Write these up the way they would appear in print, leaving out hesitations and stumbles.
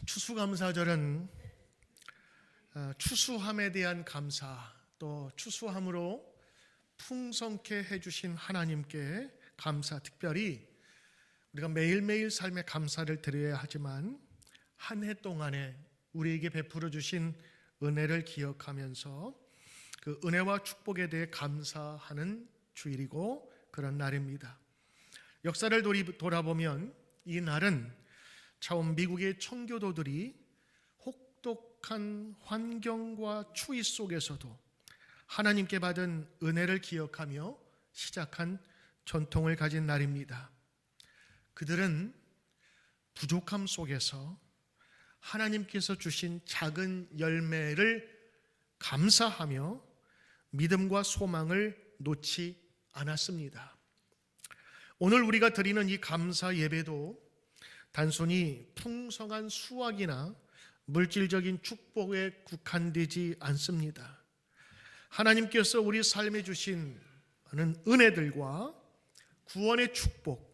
추수감사절은 추수함에 대한 감사, 또 추수함으로 풍성케 해주신 하나님께 감사, 특별히 우리가 매일매일 삶에 감사를 드려야 하지만 한 해 동안에 우리에게 베풀어 주신 은혜를 기억하면서 그 은혜와 축복에 대해 감사하는 주일이고 그런 날입니다. 역사를 돌아보면 이 날은 처음 미국의 청교도들이 혹독한 환경과 추위 속에서도 하나님께 받은 은혜를 기억하며 시작한 전통을 가진 날입니다. 그들은 부족함 속에서 하나님께서 주신 작은 열매를 감사하며 믿음과 소망을 놓지 않았습니다. 오늘 우리가 드리는 이 감사 예배도 단순히 풍성한 수확이나 물질적인 축복에 국한되지 않습니다. 하나님께서 우리 삶에 주신 은혜들과 구원의 축복,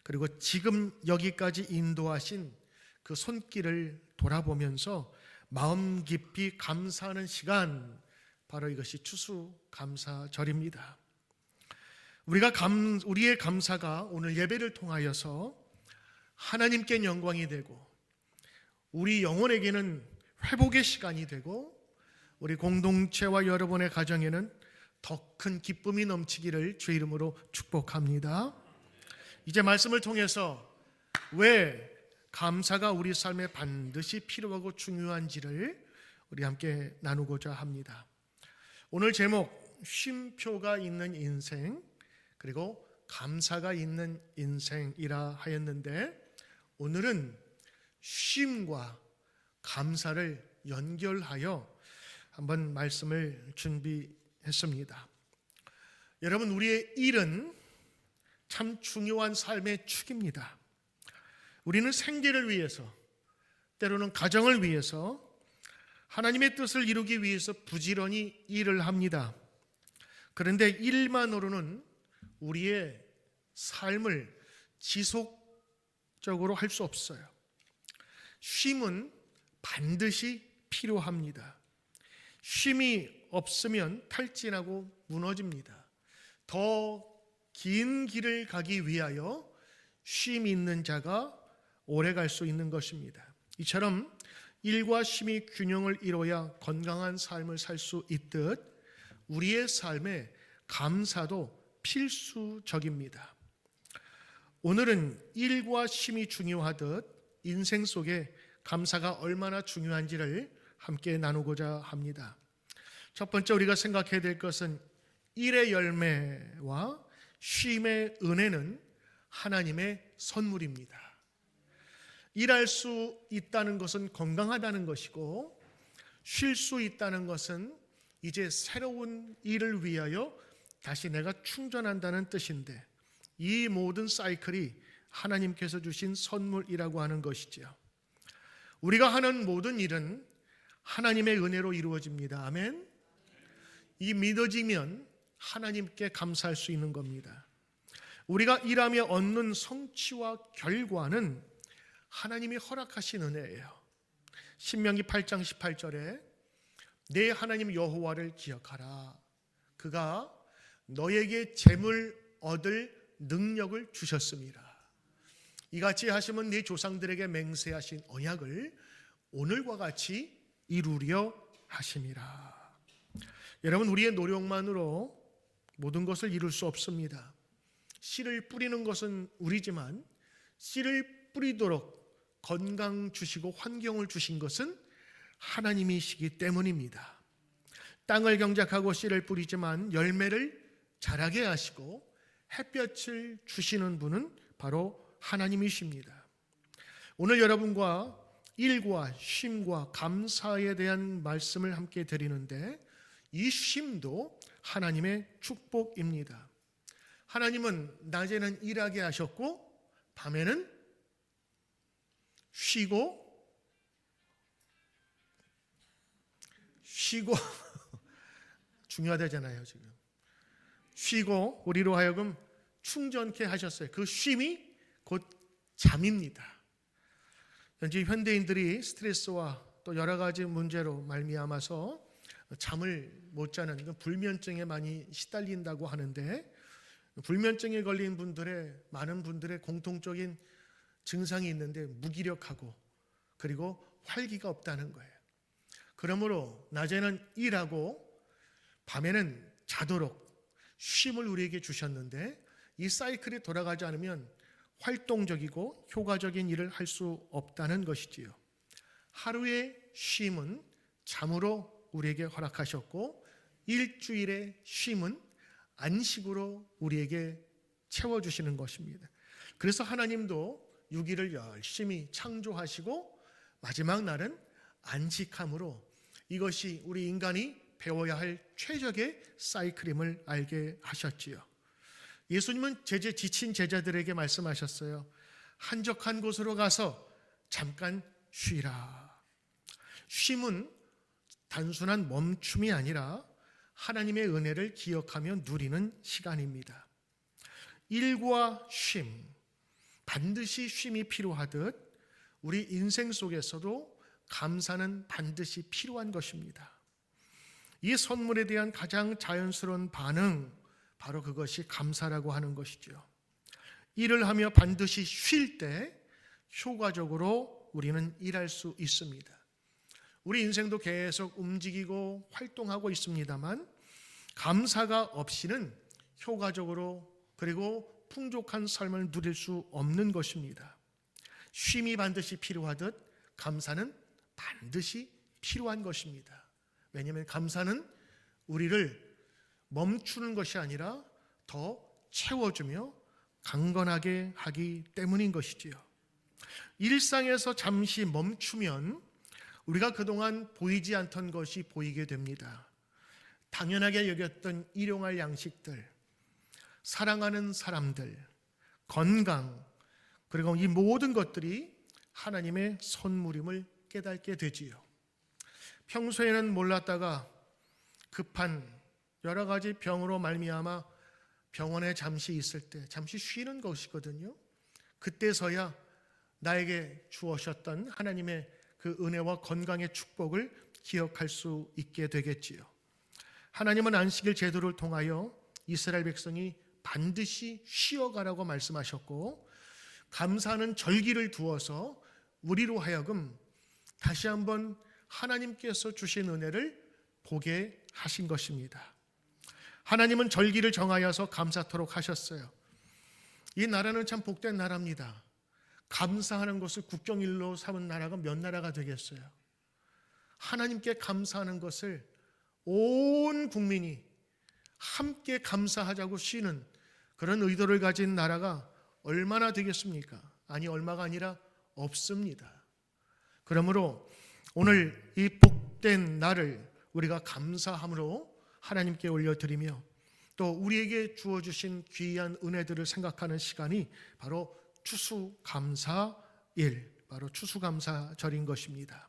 그리고 지금 여기까지 인도하신 그 손길을 돌아보면서 마음 깊이 감사하는 시간, 바로 이것이 추수감사절입니다. 우리의 감사가 오늘 예배를 통하여서 하나님께 영광이 되고 우리 영혼에게는 회복의 시간이 되고 우리 공동체와 여러분의 가정에는 더 큰 기쁨이 넘치기를 주의 이름으로 축복합니다. 이제 말씀을 통해서 왜 감사가 우리 삶에 반드시 필요하고 중요한지를 우리 함께 나누고자 합니다. 오늘 제목, 쉼표가 있는 인생, 그리고 감사가 있는 인생이라 하였는데, 오늘은 쉼과 감사를 연결하여 한번 말씀을 준비했습니다. 여러분, 우리의 일은 참 중요한 삶의 축입니다. 우리는 생계를 위해서, 때로는 가정을 위해서, 하나님의 뜻을 이루기 위해서 부지런히 일을 합니다. 그런데 일만으로는 우리의 삶을 지속적으로 할 수 없어요. 쉼은 반드시 필요합니다. 쉼이 없으면 탈진하고 무너집니다. 더 긴 길을 가기 위하여 쉼이 있는 자가 오래 갈 수 있는 것입니다. 이처럼 일과 쉼이 균형을 이뤄야 건강한 삶을 살 수 있듯 우리의 삶에 감사도 필수적입니다. 오늘은 일과 쉼이 중요하듯 인생 속에 감사가 얼마나 중요한지를 함께 나누고자 합니다. 첫 번째 우리가 생각해야 될 것은 일의 열매와 쉼의 은혜는 하나님의 선물입니다. 일할 수 있다는 것은 건강하다는 것이고, 쉴 수 있다는 것은 이제 새로운 일을 위하여 다시 내가 충전한다는 뜻인데, 이 모든 사이클이 하나님께서 주신 선물이라고 하는 것이죠. 우리가 하는 모든 일은 하나님의 은혜로 이루어집니다. 아멘. 이 믿어지면 하나님께 감사할 수 있는 겁니다. 우리가 일하며 얻는 성취와 결과는 하나님이 허락하신 은혜예요. 신명기 8장 18절에 내 하나님 여호와를 기억하라. 그가 너에게 재물 얻을 능력을 주셨습니다. 이같이 하시면 네 조상들에게 맹세하신 언약을 오늘과 같이 이루려 하심이라. 여러분, 우리의 노력만으로 모든 것을 이룰 수 없습니다. 씨를 뿌리는 것은 우리지만 씨를 뿌리도록 건강 주시고 환경을 주신 것은 하나님이시기 때문입니다. 땅을 경작하고 씨를 뿌리지만 열매를 자라게 하시고 햇볕을 주시는 분은 바로 하나님이십니다. 오늘 여러분과 일과 쉼과 감사에 대한 말씀을 함께 드리는데, 이 쉼도 하나님의 축복입니다. 하나님은 낮에는 일하게 하셨고 밤에는 쉬고 중요하다잖아요. 지금 쉬고 우리로 하여금 충전케 하셨어요. 그 쉼이 곧 잠입니다. 현재 현대인들이 스트레스와 또 여러 가지 문제로 말미암아서 잠을 못 자는 불면증에 많이 시달린다고 하는데, 불면증에 걸린 분들의 많은 분들의 공통적인 증상이 있는데 무기력하고 그리고 활기가 없다는 거예요. 그러므로 낮에는 일하고 밤에는 자도록 쉼을 우리에게 주셨는데, 이 사이클이 돌아가지 않으면 활동적이고 효과적인 일을 할 수 없다는 것이지요. 하루의 쉼은 잠으로 우리에게 허락하셨고, 일주일의 쉼은 안식으로 우리에게 채워주시는 것입니다. 그래서 하나님도 6일을 열심히 창조하시고 마지막 날은 안식함으로, 이것이 우리 인간이 배워야 할 최적의 사이클임을 알게 하셨지요. 예수님은 지친 제자들에게 말씀하셨어요. 한적한 곳으로 가서 잠깐 쉬라. 쉼은 단순한 멈춤이 아니라 하나님의 은혜를 기억하며 누리는 시간입니다. 일과 쉼, 반드시 쉼이 필요하듯 우리 인생 속에서도 감사는 반드시 필요한 것입니다. 이 선물에 대한 가장 자연스러운 반응, 바로 그것이 감사라고 하는 것이죠. 일을 하며 반드시 쉴 때 효과적으로 우리는 일할 수 있습니다. 우리 인생도 계속 움직이고 활동하고 있습니다만, 감사가 없이는 효과적으로 그리고 풍족한 삶을 누릴 수 없는 것입니다. 쉼이 반드시 필요하듯 감사는 반드시 필요한 것입니다. 왜냐하면 감사는 우리를 멈추는 것이 아니라 더 채워주며 강건하게 하기 때문인 것이지요. 일상에서 잠시 멈추면 우리가 그동안 보이지 않던 것이 보이게 됩니다. 당연하게 여겼던 일용할 양식들, 사랑하는 사람들, 건강, 그리고 이 모든 것들이 하나님의 선물임을 깨닫게 되지요. 평소에는 몰랐다가 급한 여러 가지 병으로 말미암아 병원에 잠시 있을 때 잠시 쉬는 것이거든요. 그때서야 나에게 주어셨던 하나님의 그 은혜와 건강의 축복을 기억할 수 있게 되겠지요. 하나님은 안식일 제도를 통하여 이스라엘 백성이 반드시 쉬어가라고 말씀하셨고, 감사하는 절기를 두어서 우리로 하여금 다시 한번 하나님께서 주신 은혜를 보게 하신 것입니다. 하나님은 절기를 정하여서 감사토록 하셨어요. 이 나라는 참 복된 나라입니다. 감사하는 것을 국경일로 삼은 나라가 몇 나라가 되겠어요. 하나님께 감사하는 것을 온 국민이 함께 감사하자고 쉬는 그런 의도를 가진 나라가 얼마나 되겠습니까? 아니, 얼마가 아니라 없습니다. 그러므로 오늘 이 복된 날을 우리가 감사함으로 하나님께 올려드리며, 또 우리에게 주어주신 귀한 은혜들을 생각하는 시간이 바로 추수감사일, 바로 추수감사절인 것입니다.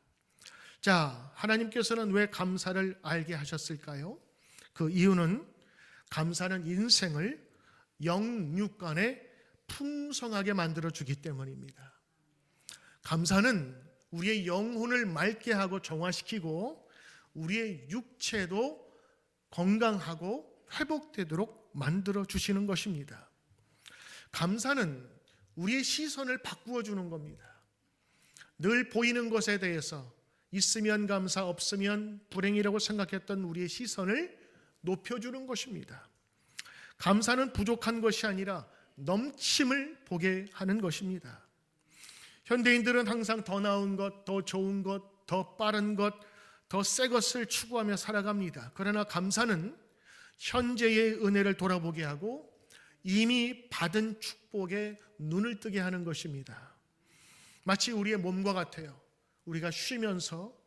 자, 하나님께서는 왜 감사를 알게 하셨을까요? 그 이유는 감사는 인생을 영육간에 풍성하게 만들어주기 때문입니다. 감사는 우리의 영혼을 맑게 하고 정화시키고 우리의 육체도 건강하고 회복되도록 만들어주시는 것입니다. 감사는 우리의 시선을 바꾸어 주는 겁니다. 늘 보이는 것에 대해서 있으면 감사, 없으면 불행이라고 생각했던 우리의 시선을 높여주는 것입니다. 감사는 부족한 것이 아니라 넘침을 보게 하는 것입니다. 현대인들은 항상 더 나은 것, 더 좋은 것, 더 빠른 것, 더 새 것을 추구하며 살아갑니다. 그러나 감사는 현재의 은혜를 돌아보게 하고 이미 받은 축복에 눈을 뜨게 하는 것입니다. 마치 우리의 몸과 같아요. 우리가 쉬면서,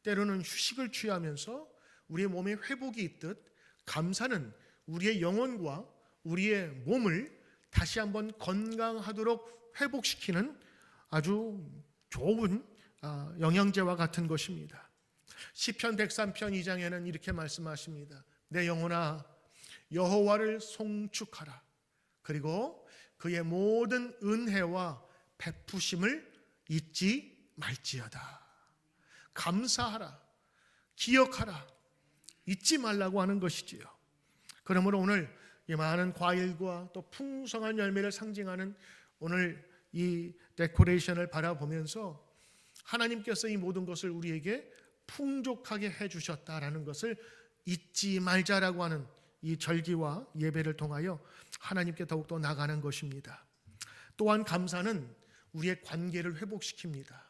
때로는 휴식을 취하면서 우리의 몸에 회복이 있듯, 감사는 우리의 영혼과 우리의 몸을 다시 한번 건강하도록 회복시키는 아주 좋은 영양제와 같은 것입니다. 시편 103편 2장에는 이렇게 말씀하십니다. 내 영혼아 여호와를 송축하라. 그리고 그의 모든 은혜와 베푸심을 잊지 말지어다. 감사하라, 기억하라, 잊지 말라고 하는 것이지요. 그러므로 오늘 이 많은 과일과 또 풍성한 열매를 상징하는 오늘 이 데코레이션을 바라보면서 하나님께서 이 모든 것을 우리에게 풍족하게 해주셨다라는 것을 잊지 말자라고 하는 이 절기와 예배를 통하여 하나님께 더욱더 나가는 것입니다. 또한 감사는 우리의 관계를 회복시킵니다.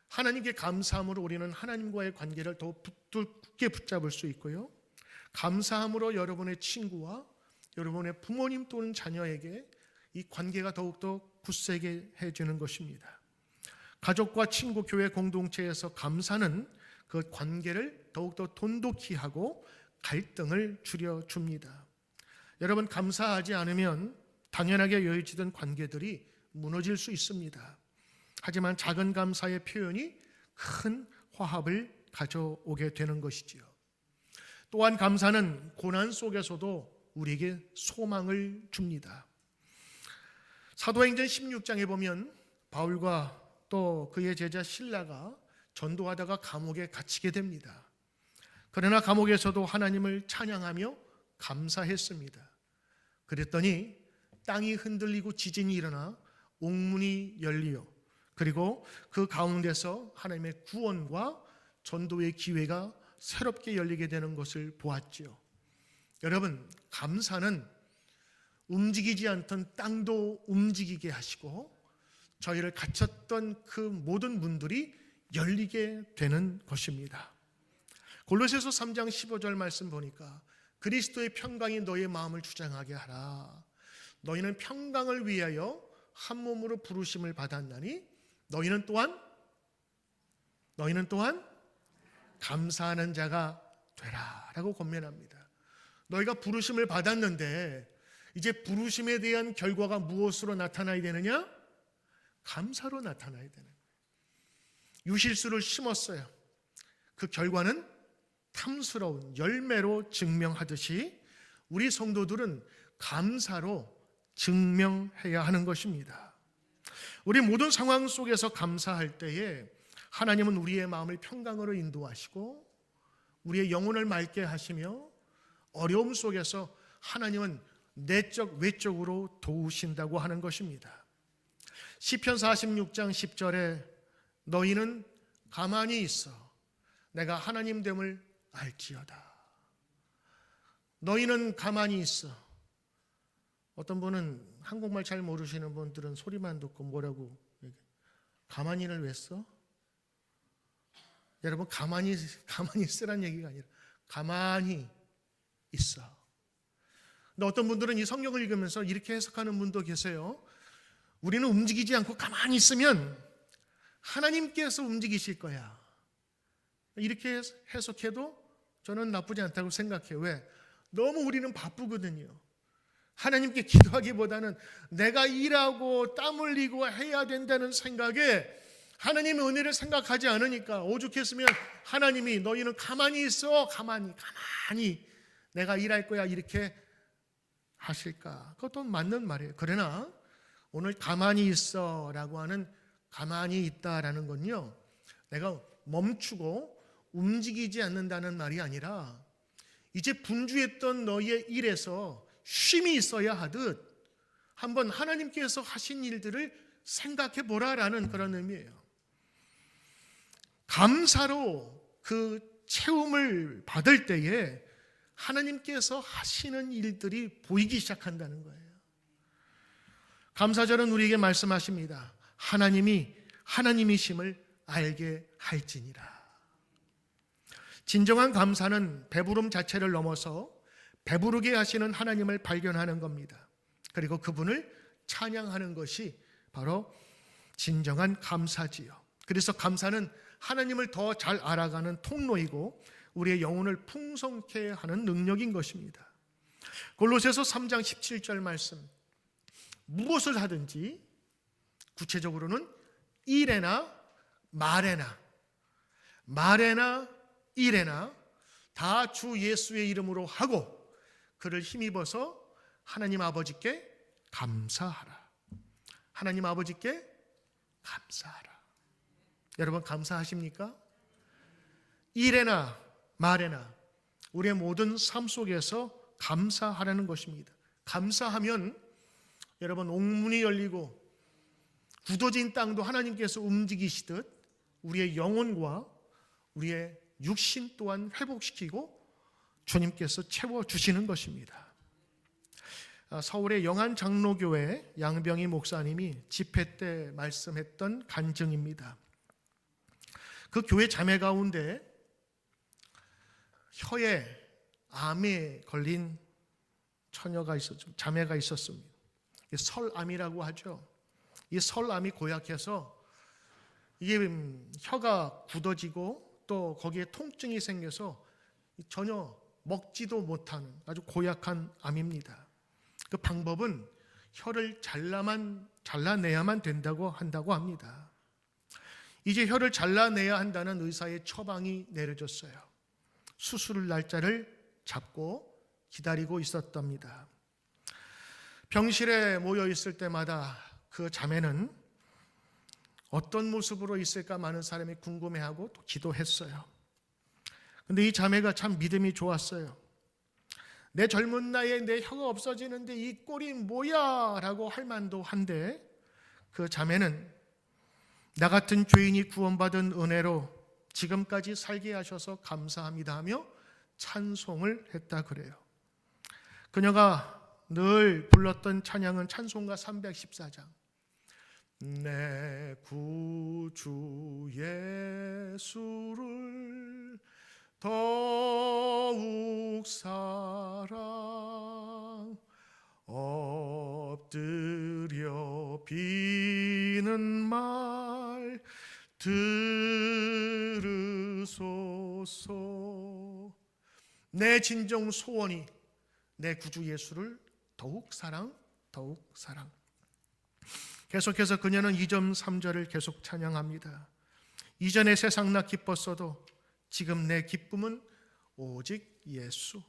하나님께 감사함으로 우리는 하나님과의 관계를 더 굳게 붙잡을 수 있고요, 감사함으로 여러분의 친구와 여러분의 부모님 또는 자녀에게 이 관계가 더욱더 굳세게 해주는 것입니다. 가족과 친구, 교회 공동체에서 감사는 그 관계를 더욱더 돈독히 하고 갈등을 줄여줍니다. 여러분, 감사하지 않으면 당연하게 여겨지던 관계들이 무너질 수 있습니다. 하지만 작은 감사의 표현이 큰 화합을 가져오게 되는 것이지요. 또한 감사는 고난 속에서도 우리에게 소망을 줍니다. 사도행전 16장에 보면 바울과 또 그의 제자 실라가 전도하다가 감옥에 갇히게 됩니다. 그러나 감옥에서도 하나님을 찬양하며 감사했습니다. 그랬더니 땅이 흔들리고 지진이 일어나 옥문이 열리어 그리고 그 가운데서 하나님의 구원과 전도의 기회가 새롭게 열리게 되는 것을 보았지요. 여러분, 감사는 움직이지 않던 땅도 움직이게 하시고 저희를 갇혔던 그 모든 문들이 열리게 되는 것입니다. 골로새서 3장 15절 말씀 보니까 그리스도의 평강이 너의 마음을 주장하게 하라. 너희는 평강을 위하여 한 몸으로 부르심을 받았나니 너희는 또한 감사하는 자가 되라 라고 권면합니다. 너희가 부르심을 받았는데 이제 부르심에 대한 결과가 무엇으로 나타나야 되느냐? 감사로 나타나야 되는 거예요. 유실수를 심었어요. 그 결과는 탐스러운 열매로 증명하듯이 우리 성도들은 감사로 증명해야 하는 것입니다. 우리 모든 상황 속에서 감사할 때에 하나님은 우리의 마음을 평강으로 인도하시고 우리의 영혼을 맑게 하시며 어려움 속에서 하나님은 내적 외적으로 도우신다고 하는 것입니다. 시편 46장 10절에 너희는 가만히 있어 내가 하나님됨을 알지어다. 너희는 가만히 있어. 어떤 분은 한국말 잘 모르시는 분들은 소리만 듣고 뭐라고 가만히를 왜 써? 여러분, 가만히 있으란 얘기가 아니라 가만히 있어. 근데 어떤 분들은 이 성경을 읽으면서 이렇게 해석하는 분도 계세요. 우리는 움직이지 않고 가만히 있으면 하나님께서 움직이실 거야. 이렇게 해석해도 저는 나쁘지 않다고 생각해요. 왜? 너무 우리는 바쁘거든요. 하나님께 기도하기보다는 내가 일하고 땀 흘리고 해야 된다는 생각에 하나님의 은혜를 생각하지 않으니까 오죽했으면 하나님이 너희는 가만히 있어. 가만히 내가 일할 거야 이렇게 하실까? 그것도 맞는 말이에요. 그러나 오늘 가만히 있어 라고 하는 가만히 있다라는 건요, 내가 멈추고 움직이지 않는다는 말이 아니라 이제 분주했던 너희의 일에서 쉼이 있어야 하듯 한번 하나님께서 하신 일들을 생각해 보라라는 그런 의미예요. 감사로 그 채움을 받을 때에 하나님께서 하시는 일들이 보이기 시작한다는 거예요. 감사절은 우리에게 말씀하십니다. 하나님이 하나님이심을 알게 할지니라. 진정한 감사는 배부름 자체를 넘어서 배부르게 하시는 하나님을 발견하는 겁니다. 그리고 그분을 찬양하는 것이 바로 진정한 감사지요. 그래서 감사는 하나님을 더 잘 알아가는 통로이고 우리의 영혼을 풍성케 하는 능력인 것입니다. 골로새서 3장 17절 말씀, 무엇을 하든지 구체적으로는 일에나 말에나 일에나 다 주 예수의 이름으로 하고 그를 힘입어서 하나님 아버지께 감사하라. 하나님 아버지께 감사하라. 여러분 감사하십니까? 일에나 말에나 우리의 모든 삶 속에서 감사하라는 것입니다. 감사하면 여러분 옥문이 열리고 굳어진 땅도 하나님께서 움직이시듯 우리의 영혼과 우리의 육신 또한 회복시키고 주님께서 채워주시는 것입니다. 서울의 영안장로교회 양병희 목사님이 집회 때 말씀했던 간증입니다. 그 교회 자매 가운데 혀에 암에 걸린 처녀가 있었죠. 자매가 있었습니다. 설암이라고 하죠. 이 설암이 고약해서 이게 혀가 굳어지고 또 거기에 통증이 생겨서 전혀 먹지도 못하는 아주 고약한 암입니다. 그 방법은 혀를 잘라내야만 된다고 합니다. 이제 혀를 잘라내야 한다는 의사의 처방이 내려졌어요. 수술 날짜를 잡고 기다리고 있었답니다. 병실에 모여 있을 때마다 그 자매는 어떤 모습으로 있을까 많은 사람이 궁금해하고 또 기도했어요. 근데 이 자매가 참 믿음이 좋았어요. 내 젊은 나이에 내 혀가 없어지는데 이 꼴이 뭐야? 라고 할 만도 한데 그 자매는 나 같은 죄인이 구원받은 은혜로 지금까지 살게 하셔서 감사합니다 하며 찬송을 했다 그래요. 그녀가 늘 불렀던 찬양은 찬송가 314장. 내 구주 예수를 더욱 사랑 엎드려 비는 말 들으소서. 내 진정 소원이 내 구주 예수를 더욱 사랑. 계속해서 그녀는 2점 3절을 계속 찬양합니다. 이전에 세상 나 기뻤어도 지금 내 기쁨은 오직 예수.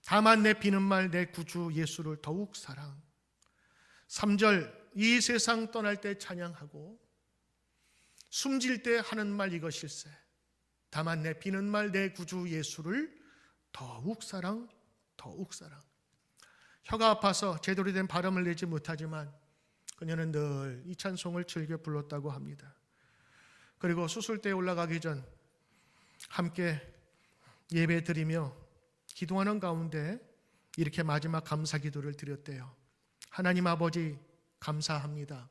다만 내 비는 말 내 구주 예수를 더욱 사랑. 3절 이 세상 떠날 때 찬양하고 숨질 때 하는 말 이것일세. 다만 내 비는 말 내 구주 예수를 더욱 사랑. 혀가 아파서 제대로 된 발음을 내지 못하지만 그녀는 늘 이 찬송을 즐겨 불렀다고 합니다. 그리고 수술대에 올라가기 전 함께 예배 드리며 기도하는 가운데 이렇게 마지막 감사 기도를 드렸대요. 하나님 아버지 감사합니다.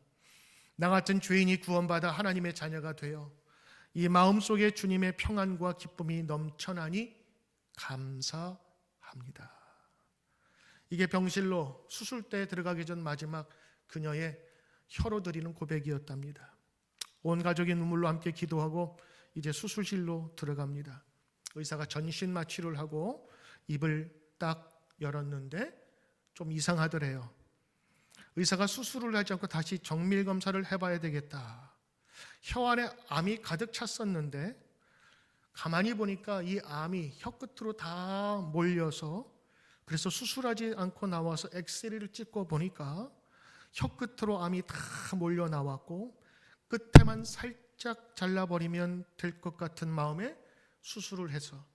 나 같은 죄인이 구원받아 하나님의 자녀가 되어 이 마음속에 주님의 평안과 기쁨이 넘쳐나니 감사합니다. 이게 병실로 수술대에 들어가기 전 마지막 그녀의 혀로 드리는 고백이었답니다. 온 가족이 눈물로 함께 기도하고 이제 수술실로 들어갑니다. 의사가 전신 마취를 하고 입을 딱 열었는데 좀 이상하더래요. 의사가 수술을 하지 않고 다시 정밀 검사를 해봐야 되겠다. 혀 안에 암이 가득 찼었는데 가만히 보니까 이 암이 혀 끝으로 다 몰려서 그래서 수술하지 않고 나와서 엑스레이를 찍고 보니까 혀 끝으로 암이 다 몰려 나왔고 끝에만 살짝 잘라버리면 될 것 같은 마음에 수술을 해서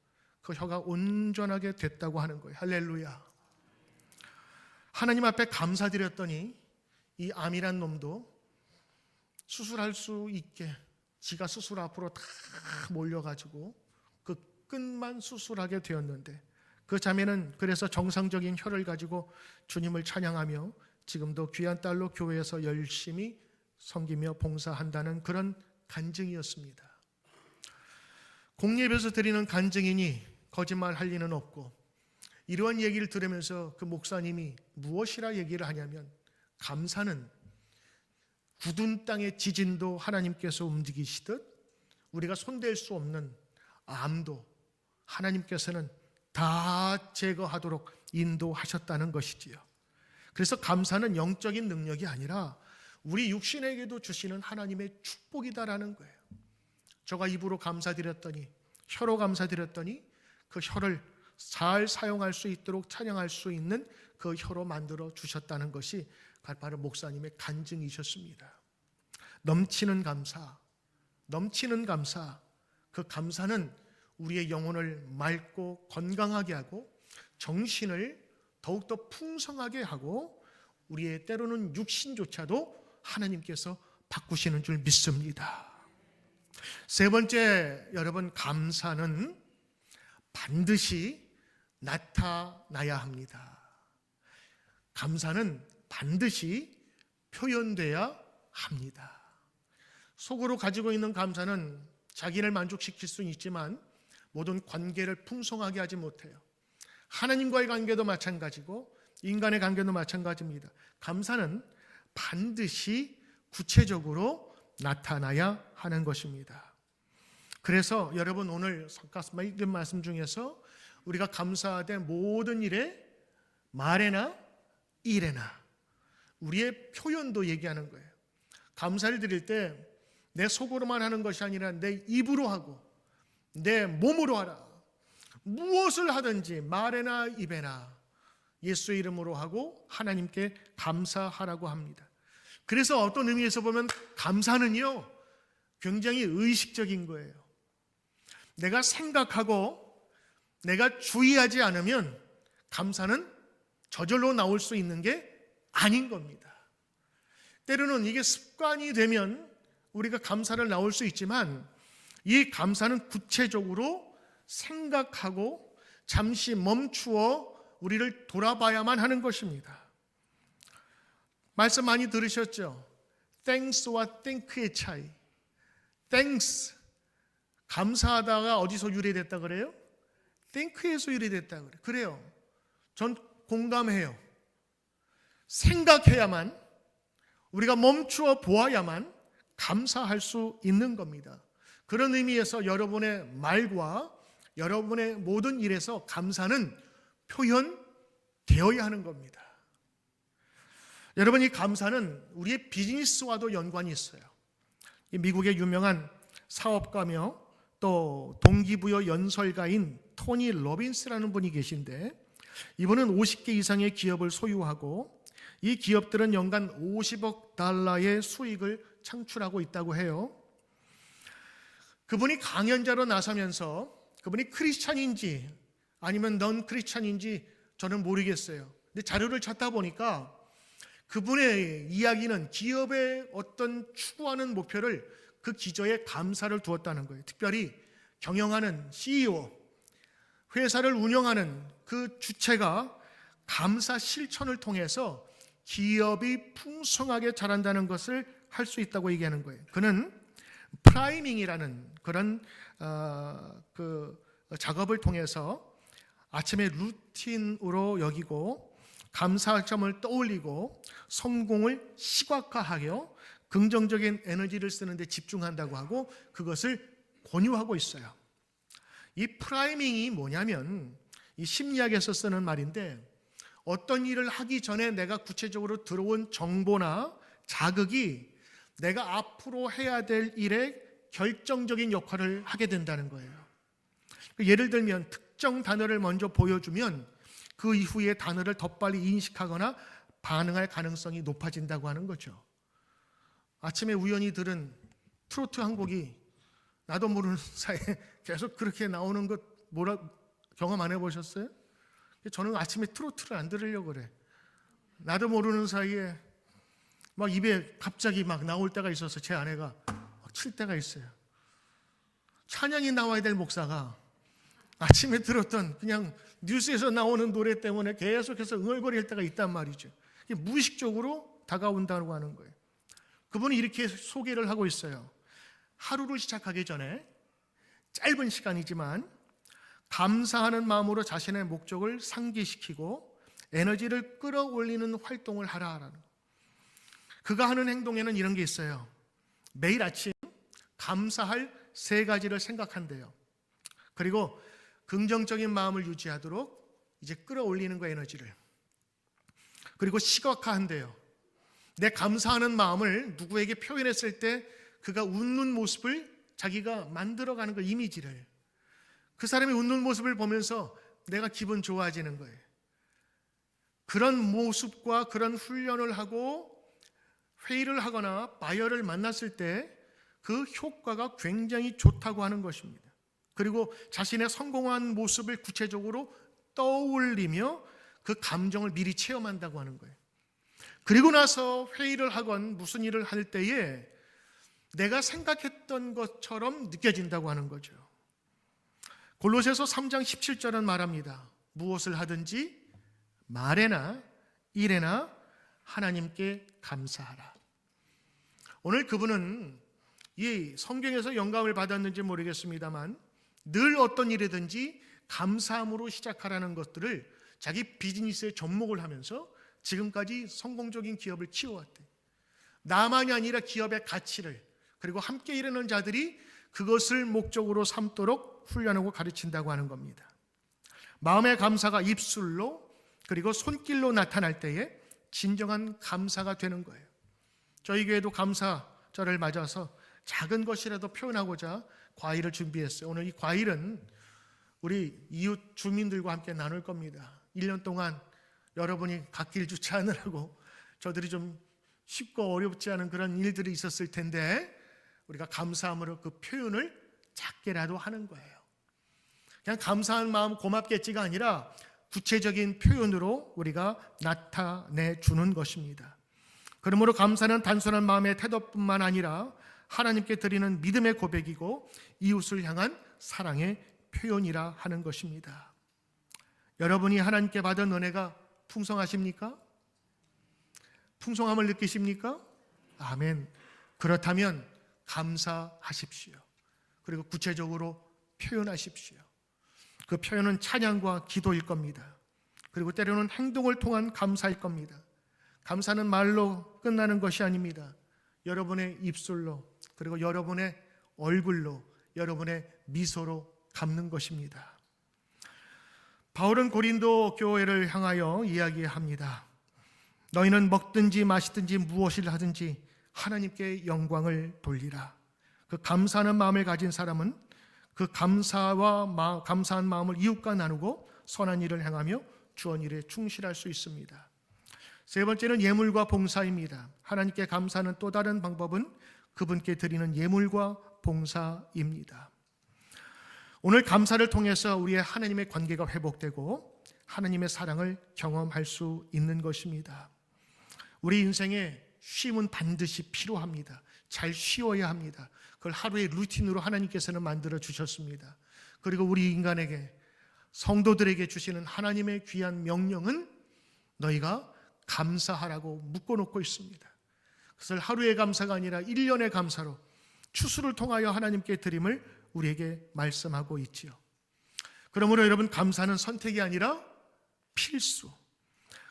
그 혀가 온전하게 됐다고 하는 거예요. 할렐루야. 하나님 앞에 감사드렸더니 이 암이란 놈도 수술할 수 있게 지가 수술 앞으로 다 몰려가지고 그 끝만 수술하게 되었는데 그 자매는 그래서 정상적인 혀를 가지고 주님을 찬양하며 지금도 귀한 딸로 교회에서 열심히 섬기며 봉사한다는 그런 간증이었습니다. 공예배에서 드리는 간증이니 거짓말할 리는 없고 이러한 얘기를 들으면서 그 목사님이 무엇이라 얘기를 하냐면 감사는 굳은 땅의 지진도 하나님께서 움직이시듯 우리가 손댈 수 없는 암도 하나님께서는 다 제거하도록 인도하셨다는 것이지요. 그래서 감사는 영적인 능력이 아니라 우리 육신에게도 주시는 하나님의 축복이다라는 거예요. 저가 입으로 감사드렸더니 혀로 감사드렸더니 그 혀를 잘 사용할 수 있도록 찬양할 수 있는 그 혀로 만들어 주셨다는 것이 바로 목사님의 간증이셨습니다. 넘치는 감사, 넘치는 감사, 그 감사는 우리의 영혼을 맑고 건강하게 하고 정신을 더욱더 풍성하게 하고 우리의 때로는 육신조차도 하나님께서 바꾸시는 줄 믿습니다. 세 번째, 여러분, 감사는 반드시 나타나야 합니다. 감사는 반드시 표현돼야 합니다. 속으로 가지고 있는 감사는 자기를 만족시킬 수는 있지만 모든 관계를 풍성하게 하지 못해요. 하나님과의 관계도 마찬가지고 인간의 관계도 마찬가지입니다. 감사는 반드시 구체적으로 나타나야 하는 것입니다. 그래서 여러분, 오늘 읽은 말씀 중에서 우리가 감사하되 모든 일에 말에나 일에나 우리의 표현도 얘기하는 거예요. 감사를 드릴 때 내 속으로만 하는 것이 아니라 내 입으로 하고 내 몸으로 하라. 무엇을 하든지 말에나 입에나 예수의 이름으로 하고 하나님께 감사하라고 합니다. 그래서 어떤 의미에서 보면 감사는요, 굉장히 의식적인 거예요. 내가 생각하고 내가 주의하지 않으면 감사는 저절로 나올 수 있는 게 아닌 겁니다. 때로는 이게 습관이 되면 우리가 감사를 나올 수 있지만 이 감사는 구체적으로 생각하고 잠시 멈추어 우리를 돌아봐야만 하는 것입니다. 말씀 많이 들으셨죠? Thanks와 think의 차이. Thanks, 감사하다가 어디서 유래됐다 그래요? think에서 유래됐다 그래요. 그래요. 전 공감해요. 생각해야만, 우리가 멈추어 보아야만 감사할 수 있는 겁니다. 그런 의미에서 여러분의 말과 여러분의 모든 일에서 감사는 표현되어야 하는 겁니다. 여러분, 이 감사는 우리의 비즈니스와도 연관이 있어요. 미국의 유명한 사업가며 또 동기부여 연설가인 토니 로빈스라는 분이 계신데, 이분은 50개 이상의 기업을 소유하고 이 기업들은 연간 50억 달러의 수익을 창출하고 있다고 해요. 그분이 강연자로 나서면서 그분이 크리스찬인지 아니면 넌 크리스찬인지 저는 모르겠어요. 근데 자료를 찾다 보니까 그분의 이야기는 기업의 어떤 추구하는 목표를 그 기저에 감사를 두었다는 거예요. 특별히 경영하는 CEO, 회사를 운영하는 그 주체가 감사 실천을 통해서 기업이 풍성하게 자란다는 것을 할 수 있다고 얘기하는 거예요. 그는 프라이밍이라는 그런 작업을 통해서 아침에 루틴으로 여기고 감사할 점을 떠올리고 성공을 시각화하여 긍정적인 에너지를 쓰는 데 집중한다고 하고 그것을 권유하고 있어요. 이 프라이밍이 뭐냐면 이 심리학에서 쓰는 말인데, 어떤 일을 하기 전에 내가 구체적으로 들어온 정보나 자극이 내가 앞으로 해야 될 일에 결정적인 역할을 하게 된다는 거예요. 예를 들면 특정 단어를 먼저 보여주면 그 이후에 단어를 더 빨리 인식하거나 반응할 가능성이 높아진다고 하는 거죠. 아침에 우연히 들은 트로트 한 곡이 나도 모르는 사이에 계속 그렇게 나오는 것 경험 안 해보셨어요? 저는 아침에 트로트를 안 들으려고 그래. 나도 모르는 사이에 막 입에 갑자기 막 나올 때가 있어서 제 아내가 막 칠 때가 있어요. 찬양이 나와야 될 목사가 아침에 들었던 그냥 뉴스에서 나오는 노래 때문에 계속해서 응얼거릴 때가 있단 말이죠. 무의식적으로 다가온다고 하는 거예요. 그분이 이렇게 소개를 하고 있어요. 하루를 시작하기 전에 짧은 시간이지만 감사하는 마음으로 자신의 목적을 상기시키고 에너지를 끌어올리는 활동을 하라라는 거예요. 그가 하는 행동에는 이런 게 있어요. 매일 아침 감사할 3가지를 생각한대요. 그리고 긍정적인 마음을 유지하도록 이제 끌어올리는 거, 에너지를. 그리고 시각화한대요. 내 감사하는 마음을 누구에게 표현했을 때 그가 웃는 모습을 자기가 만들어가는 거, 이미지를. 그 사람이 웃는 모습을 보면서 내가 기분 좋아지는 거예요. 그런 모습과 그런 훈련을 하고 회의를 하거나 바이어를 만났을 때 그 효과가 굉장히 좋다고 하는 것입니다. 그리고 자신의 성공한 모습을 구체적으로 떠올리며 그 감정을 미리 체험한다고 하는 거예요. 그리고 나서 회의를 하건 무슨 일을 할 때에 내가 생각했던 것처럼 느껴진다고 하는 거죠. 골로새서 3장 17절은 말합니다. 무엇을 하든지 말에나 일에나 하나님께 감사하라. 오늘 그분은 이 성경에서 영감을 받았는지 모르겠습니다만 늘 어떤 일이든지 감사함으로 시작하라는 것들을 자기 비즈니스에 접목을 하면서 지금까지 성공적인 기업을 키워왔대. 나만이 아니라 기업의 가치를, 그리고 함께 일하는 자들이 그것을 목적으로 삼도록 훈련하고 가르친다고 하는 겁니다. 마음의 감사가 입술로 그리고 손길로 나타날 때에 진정한 감사가 되는 거예요. 저희 교회도 감사절을 맞아서 작은 것이라도 표현하고자 과일을 준비했어요. 오늘 이 과일은 우리 이웃 주민들과 함께 나눌 겁니다. 1년 동안 여러분이 갓길 주차하느라고 저들이 좀 쉽고 어렵지 않은 그런 일들이 있었을 텐데 우리가 감사함으로 그 표현을 작게라도 하는 거예요. 그냥 감사한 마음 고맙겠지가 아니라 구체적인 표현으로 우리가 나타내 주는 것입니다. 그러므로 감사는 단순한 마음의 태도뿐만 아니라 하나님께 드리는 믿음의 고백이고 이웃을 향한 사랑의 표현이라 하는 것입니다. 여러분이 하나님께 받은 은혜가 풍성하십니까? 풍성함을 느끼십니까? 아멘. 그렇다면 감사하십시오. 그리고 구체적으로 표현하십시오. 그 표현은 찬양과 기도일 겁니다. 그리고 때로는 행동을 통한 감사일 겁니다. 감사는 말로 끝나는 것이 아닙니다. 여러분의 입술로, 그리고 여러분의 얼굴로, 여러분의 미소로 갚는 것입니다. 바울은 고린도 교회를 향하여 이야기합니다. 너희는 먹든지 마시든지 무엇을 하든지 하나님께 영광을 돌리라. 그 감사하는 마음을 가진 사람은 그 감사한 마음을 이웃과 나누고 선한 일을 행하며 주언 일에 충실할 수 있습니다. 세 번째는 예물과 봉사입니다. 하나님께 감사하는 또 다른 방법은 그분께 드리는 예물과 봉사입니다. 오늘 감사를 통해서 우리의 하나님의 관계가 회복되고 하나님의 사랑을 경험할 수 있는 것입니다. 우리 인생에 쉼은 반드시 필요합니다. 잘 쉬어야 합니다. 그걸 하루의 루틴으로 하나님께서는 만들어 주셨습니다. 그리고 우리 인간에게, 성도들에게 주시는 하나님의 귀한 명령은 너희가 감사하라고 묶어놓고 있습니다. 그것을 하루의 감사가 아니라 1년의 감사로 추수를 통하여 하나님께 드림을 우리에게 말씀하고 있지요. 그러므로 여러분, 감사는 선택이 아니라 필수.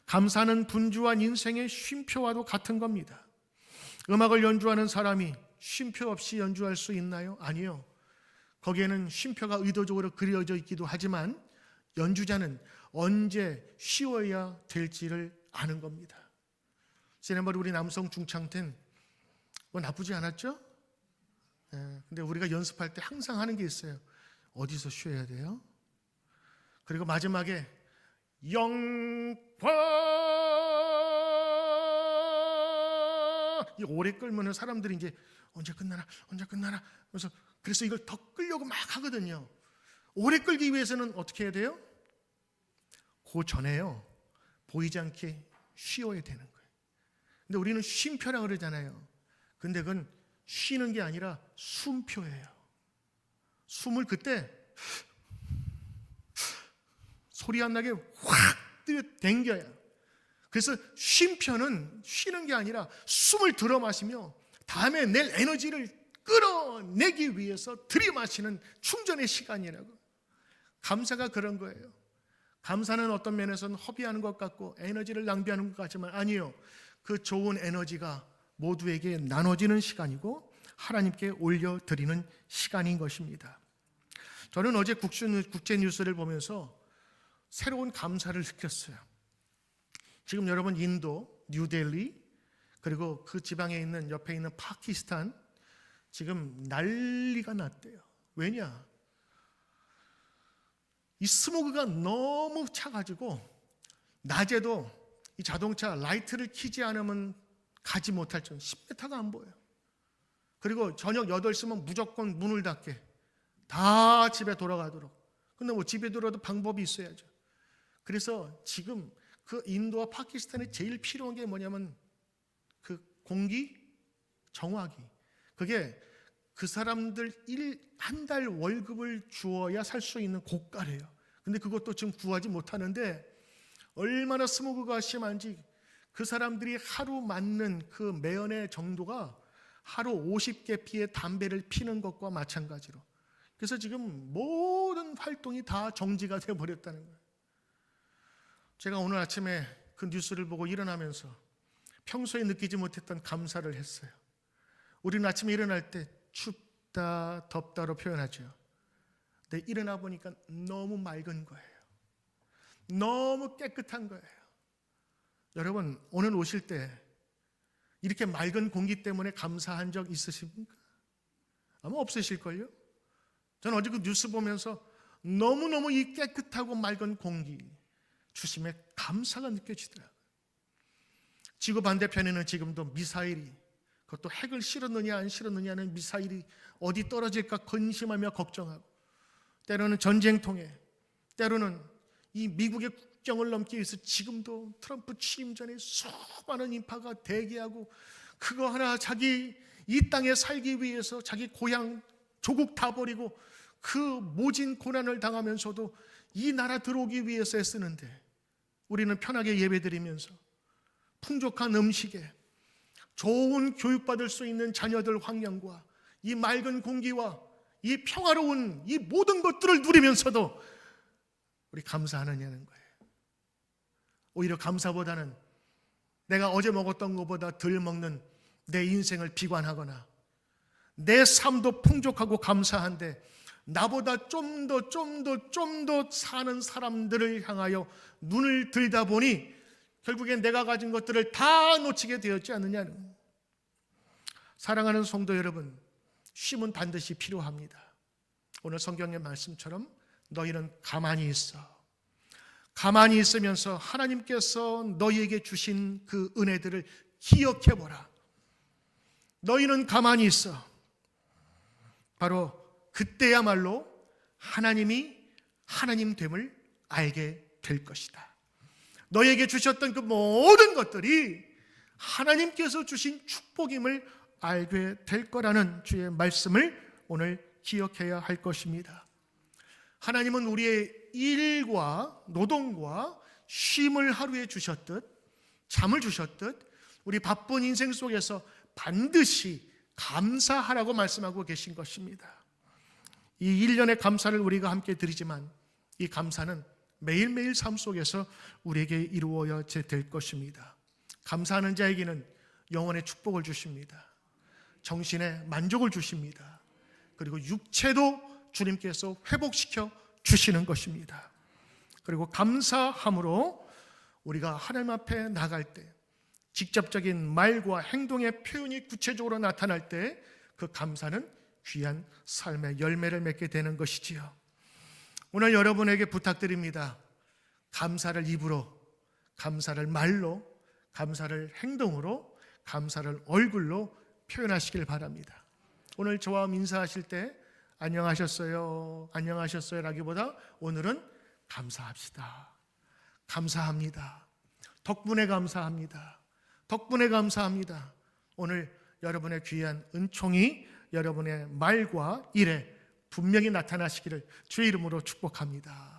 감사는 분주한 인생의 쉼표와도 같은 겁니다. 음악을 연주하는 사람이 쉼표 없이 연주할 수 있나요? 아니요. 거기에는 쉼표가 의도적으로 그려져 있기도 하지만 연주자는 언제 쉬어야 될지를 아는 겁니다. 지난번에 우리 남성 중창팀 뭐 나쁘지 않았죠? 근데 우리가 연습할 때 항상 하는 게 있어요. 어디서 쉬어야 돼요? 그리고 마지막에 영광, 이 오래 끌면 사람들이 이제 언제 끝나나 그래서 이걸 더 끌려고 막 하거든요. 오래 끌기 위해서는 어떻게 해야 돼요? 그 전에요, 보이지 않게 쉬어야 되는 거예요. 근데 우리는 쉼표라 그러잖아요. 근데 그건 쉬는 게 아니라 숨표예요. 숨을 그때 소리 안 나게 확 당겨요. 그래서 쉼표는 쉬는 게 아니라 숨을 들어 마시며 다음에 낼 에너지를 끌어내기 위해서 들이마시는 충전의 시간이라고. 감사가 그런 거예요. 감사는 어떤 면에서는 허비하는 것 같고 에너지를 낭비하는 것 같지만 아니요. 그 좋은 에너지가 모두에게 나눠지는 시간이고 하나님께 올려드리는 시간인 것입니다. 저는 어제 국제 뉴스를 보면서 새로운 감사를 느꼈어요. 지금 여러분, 인도, 뉴델리, 그리고 그 지방에 있는 옆에 있는 파키스탄, 지금 난리가 났대요. 왜냐? 이 스모그가 너무 차가지고 낮에도 이 자동차 라이트를 켜지 않으면 가지 못할 정도, 10m가 안 보여요. 그리고 저녁 8시면 무조건 문을 닫게. 다 집에 돌아가도록. 근데 뭐 집에 들어도 방법이 있어야죠. 그래서 지금 그 인도와 파키스탄에 제일 필요한 게 뭐냐면 그 공기 정화기. 그게 그 사람들 한 달 월급을 주어야 살 수 있는 고가래요. 근데 그것도 지금 구하지 못하는데 얼마나 스모그가 심한지 그 사람들이 하루 맞는 그 매연의 정도가 하루 50개 피의 담배를 피는 것과 마찬가지로. 그래서 지금 모든 활동이 다 정지가 되어버렸다는 거예요. 제가 오늘 아침에 그 뉴스를 보고 일어나면서 평소에 느끼지 못했던 감사를 했어요. 우리는 아침에 일어날 때 춥다, 덥다로 표현하죠. 근데 일어나 보니까 너무 맑은 거예요. 너무 깨끗한 거예요. 여러분, 오늘 오실 때 이렇게 맑은 공기 때문에 감사한 적 있으십니까? 아마 없으실걸요? 저는 어제 그 뉴스 보면서 너무너무 이 깨끗하고 맑은 공기 주심에 감사가 느껴지더라고요. 지구 반대편에는 지금도 미사일이, 그것도 핵을 실었느냐 안 실었느냐는 미사일이 어디 떨어질까 근심하며 걱정하고, 때로는 전쟁통에, 때로는 이 미국의 국경을 넘기 위해서 지금도 트럼프 취임 전에 수많은 인파가 대기하고 그거 하나 자기 이 땅에 살기 위해서 자기 고향 조국 다 버리고 그 모진 고난을 당하면서도 이 나라 들어오기 위해서 애쓰는데 우리는 편하게 예배드리면서 풍족한 음식에 좋은 교육받을 수 있는 자녀들 환경과 이 맑은 공기와 이 평화로운 이 모든 것들을 누리면서도 우리 감사하느냐는 거예요. 오히려 감사보다는 내가 어제 먹었던 것보다 덜 먹는 내 인생을 비관하거나 내 삶도 풍족하고 감사한데 나보다 좀 더 사는 사람들을 향하여 눈을 들다 보니 결국엔 내가 가진 것들을 다 놓치게 되었지 않느냐는 거예요. 사랑하는 성도 여러분, 쉼은 반드시 필요합니다. 오늘 성경의 말씀처럼 너희는 가만히 있어. 가만히 있으면서 하나님께서 너희에게 주신 그 은혜들을 기억해보라. 너희는 가만히 있어. 바로 그때야말로 하나님이 하나님됨을 알게 될 것이다. 너희에게 주셨던 그 모든 것들이 하나님께서 주신 축복임을 알게 될 거라는 주의 말씀을 오늘 기억해야 할 것입니다. 하나님은 우리의 일과 노동과 쉼을 하루에 주셨듯 잠을 주셨듯 우리 바쁜 인생 속에서 반드시 감사하라고 말씀하고 계신 것입니다. 이 1년의 감사를 우리가 함께 드리지만 이 감사는 매일매일 삶 속에서 우리에게 이루어야 될 것입니다. 감사하는 자에게는 영혼의 축복을 주십니다. 정신의 만족을 주십니다. 그리고 육체도 주님께서 회복시켜 주시는 것입니다. 그리고 감사함으로 우리가 하나님 앞에 나갈 때 직접적인 말과 행동의 표현이 구체적으로 나타날 때 그 감사는 귀한 삶의 열매를 맺게 되는 것이지요. 오늘 여러분에게 부탁드립니다. 감사를 입으로, 감사를 말로, 감사를 행동으로, 감사를 얼굴로 표현하시길 바랍니다. 오늘 저와 인사하실 때 안녕하셨어요, 안녕하셨어요 라기보다 오늘은 감사합시다. 감사합니다. 덕분에 감사합니다. 덕분에 감사합니다. 오늘 여러분의 귀한 은총이 여러분의 말과 일에 분명히 나타나시기를 주의 이름으로 축복합니다.